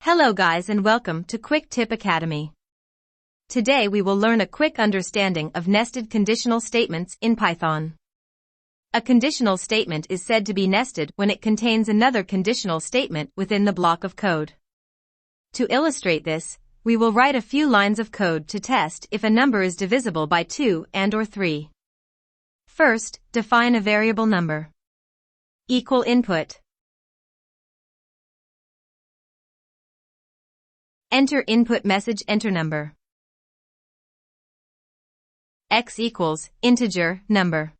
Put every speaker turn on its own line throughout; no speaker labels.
Hello guys and welcome to Quick Tip Academy. Today we will learn a quick understanding of nested conditional statements in Python. A conditional statement is said to be nested when it contains another conditional statement within the block of code. To illustrate this, we will write a few lines of code to test if a number is divisible by 2 and/or 3. First, define a variable number. Equal input. Enter input message enter number. X equals integer number.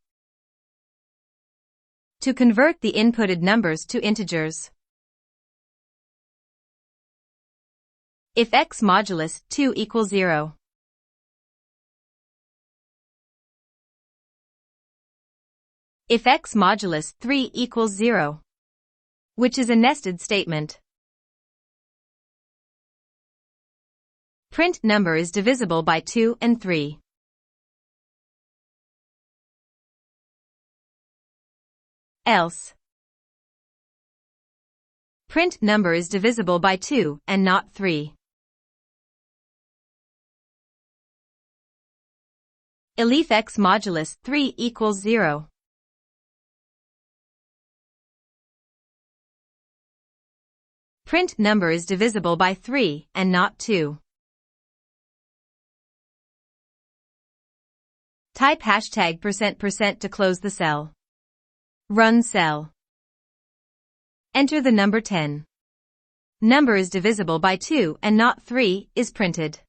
To convert the inputted numbers to integers. If x modulus 2 equals 0. If x modulus 3 equals 0. Which is a nested statement. Print number is divisible by 2 and 3. Else. Print number is divisible by 2 and not 3. If x modulus 3 equals 0. Print number is divisible by 3 and not 2. Type #% to close the cell. Run cell. Enter the number 10. Number is divisible by 2 and not 3 is printed.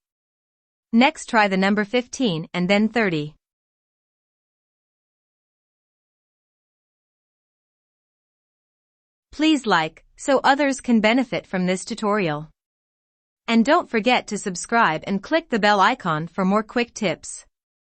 Next try the number 15 and then 30. Please like, so others can benefit from this tutorial. And don't forget to subscribe and click the bell icon for more quick tips.